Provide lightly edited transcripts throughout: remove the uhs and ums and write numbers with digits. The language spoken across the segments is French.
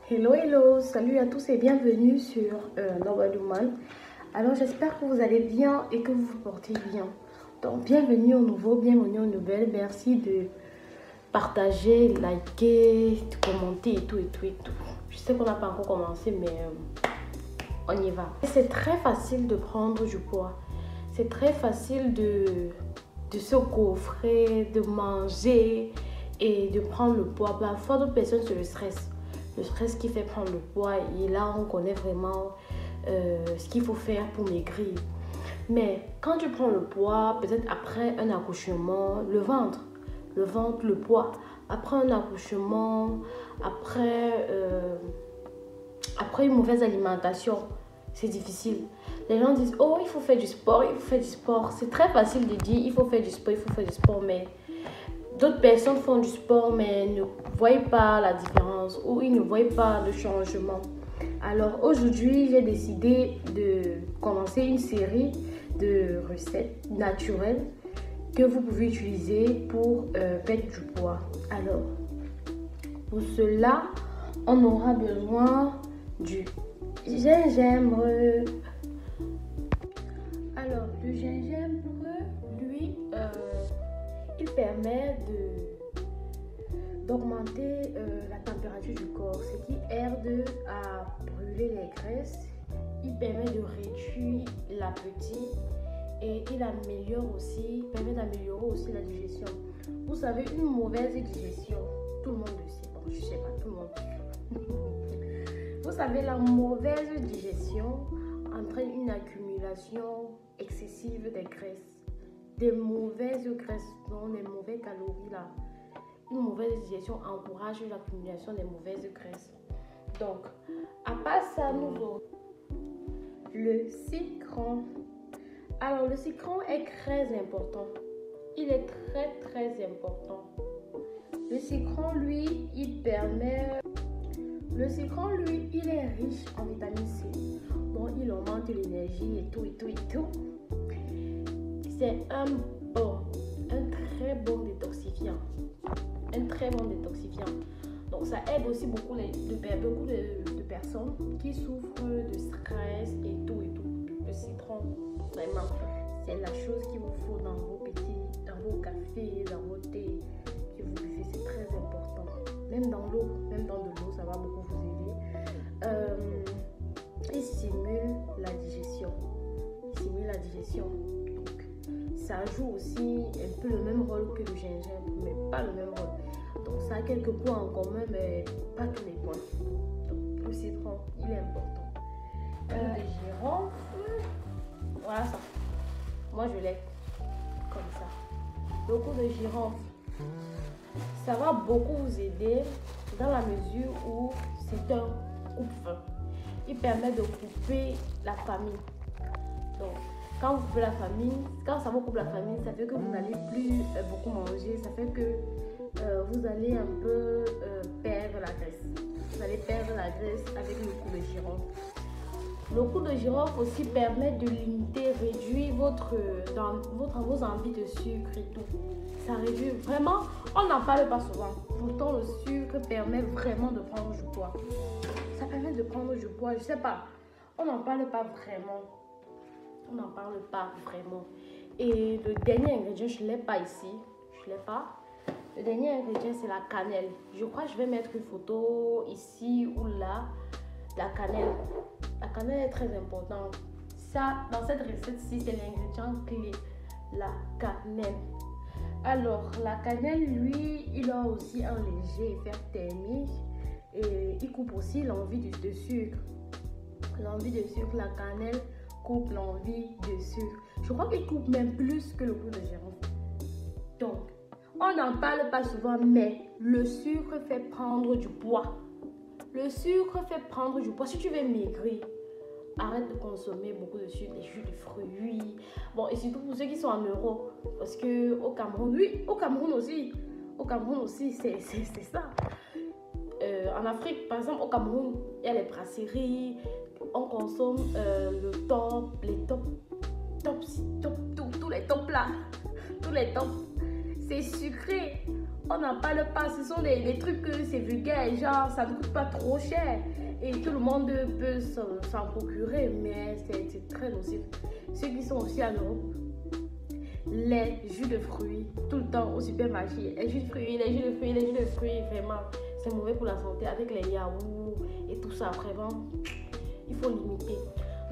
Hello, hello, salut à tous et bienvenue sur Normal Woman. Alors j'espère que vous allez bien et que vous vous portez bien. Donc bienvenue au nouveau, bienvenue aux nouvelles. Merci de partager, liker, de commenter et tout. Je sais qu'on n'a pas encore commencé mais on y va. C'est très facile de prendre du poids. C'est très facile de se gaufrer, de manger et de prendre le poids. Parfois d'autres personnes c'est le stress. Le stress qui fait prendre le poids et là on connaît vraiment ce qu'il faut faire pour maigrir. Mais quand tu prends le poids, peut-être après un accouchement, le ventre, le poids, après un accouchement, après une mauvaise alimentation, c'est difficile. Les gens disent, oh il faut faire du sport, il faut faire du sport. C'est très facile de dire, il faut faire du sport, mais d'autres personnes font du sport mais ne voient pas la différence ou ils ne voient pas le changement. Alors aujourd'hui, j'ai décidé de commencer une série de recettes naturelles que vous pouvez utiliser pour perdre du poids. Alors, pour cela, on aura besoin du gingembre. Alors, le gingembre, lui, il permet d'augmenter la température du corps, ce qui aide à brûler les graisses. Il permet de réduire l'appétit et il permet d'améliorer aussi la digestion. Vous savez, une mauvaise digestion, tout le monde le sait. Bon, je sais pas, tout le monde. Vous savez, la mauvaise digestion entraîne une accumulation excessive des graisses. Des mauvaises graisses, donc des mauvaises calories là. Une mauvaise digestion encourage l'accumulation des mauvaises graisses. Donc, à part ça, nous avons le citron. Alors, le citron est très important. Il est très important. Le citron, lui, il est riche en vitamine C. Donc, il augmente l'énergie et tout. C'est un très bon détoxifiant. Donc ça aide aussi beaucoup de personnes qui souffrent de stress et tout. Le citron, vraiment, c'est la chose qu'il vous faut dans vos cafés, dans vos thés que vous buvez, c'est très important. Même dans de l'eau, ça va beaucoup vous aider. Il stimule la digestion. Donc, ça joue aussi un peu le même rôle que le gingembre, mais pas le même rôle. Donc ça a quelques points en commun, mais pas tous les points. Donc le citron, il est important. Le girofle, voilà ça. Moi je l'ai comme ça. Le cou de girofle, ça va beaucoup vous aider dans la mesure où c'est un coupe-faim. Il permet de couper la famine. Donc quand vous coupez la famine, quand ça vous coupe la famine, ça fait que vous n'allez plus beaucoup manger, ça fait que vous allez un peu perdre la graisse. Vous allez perdre la graisse avec le cou de girofle. Le cou de girofle aussi permet de limiter, réduire vos envies de sucre et tout. Ça réduit vraiment, on n'en parle pas souvent. Pourtant, le sucre permet vraiment de prendre du poids. Ça permet de prendre du poids, je sais pas. On n'en parle pas vraiment. Et le dernier ingrédient, je ne l'ai pas ici. Le dernier ingrédient, c'est la cannelle. Je crois que je vais mettre une photo ici ou là. La cannelle. La cannelle est très importante. Ça, dans cette recette-ci, c'est l'ingrédient clé. La cannelle. Alors, la cannelle, lui, il a aussi un léger effet thermique. Et il coupe aussi l'envie de sucre. La cannelle coupe l'envie de sucre. Je crois qu'il coupe même plus que le cou de girofle. Donc, on n'en parle pas souvent, mais le sucre fait prendre du poids. Si tu veux maigrir, arrête de consommer beaucoup de sucre, les jus de fruits. Bon, et surtout pour ceux qui sont en Europe, parce que au Cameroun aussi, c'est ça. En Afrique, par exemple, au Cameroun, il y a les brasseries. On consomme tous les tops là. C'est sucré. on n'en parle pas. Ce sont des trucs que c'est vulgaire, genre ça ne coûte pas trop cher. Et tout le monde peut s'en procurer, mais c'est très nocif. Ceux qui sont aussi à Europe, les jus de fruits, tout le temps au supermarché, les jus de fruits, les jus de fruits, les jus de fruits, vraiment, c'est mauvais pour la santé avec les yaourts et tout ça, vraiment, il faut limiter.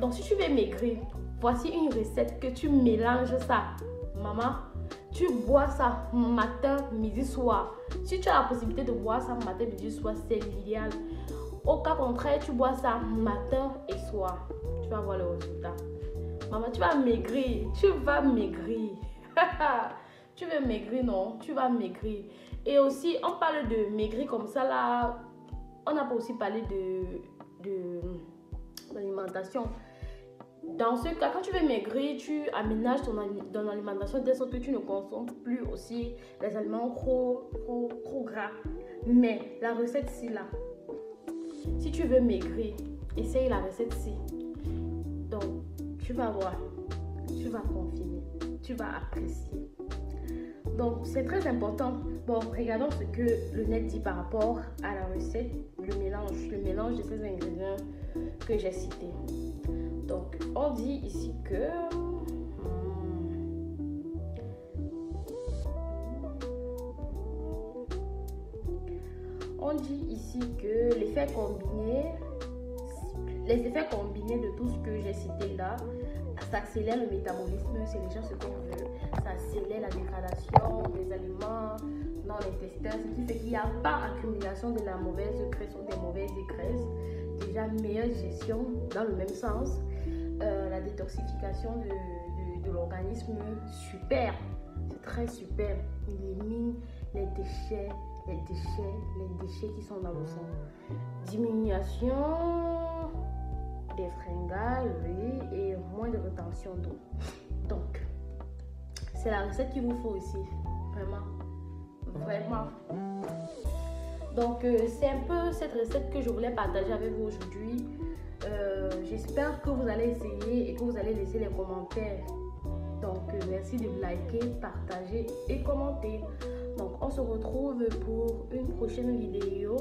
Donc si tu veux maigrir, voici une recette que tu mélanges ça, maman, tu bois ça matin, midi, soir. Si tu as la possibilité de boire ça matin, midi, soir, c'est l'idéal. Au cas contraire, tu bois ça matin et soir. Tu vas voir le résultat. Maman, tu vas maigrir. Tu vas maigrir. Tu veux maigrir, non? Tu vas maigrir. Et aussi, on parle de maigrir comme ça, là. On n'a pas aussi parlé de l'alimentation. Dans ce cas, quand tu veux maigrir, tu aménages ton alimentation de sorte que tu ne consommes plus aussi les aliments trop gras. Mais la recette ci là, si tu veux maigrir, essaye la recette ci. Donc, tu vas voir, tu vas confirmer, tu vas apprécier. Donc, c'est très important. Bon, regardons ce que le net dit par rapport à la recette, le mélange de ces ingrédients que j'ai cités. Donc, on dit ici que les effets combinés de tout ce que j'ai cité là, ça accélère le métabolisme, c'est déjà ce qu'on veut. Ça accélère la dégradation des aliments dans l'intestin, ce qui fait qu'il n'y a pas accumulation de la mauvaise graisse ou des mauvaises graisses. Déjà, meilleure gestion dans le même sens. La détoxification de l'organisme, super, c'est très super. Il élimine les déchets qui sont dans le sang. Diminution des fringales, oui, et moins de rétention d'eau. Donc, c'est la recette qu'il vous faut ici, vraiment. Donc, c'est un peu cette recette que je voulais partager avec vous aujourd'hui. J'espère que vous allez essayer et que vous allez laisser les commentaires. Donc, merci de liker, partager et commenter. Donc, on se retrouve pour une prochaine vidéo.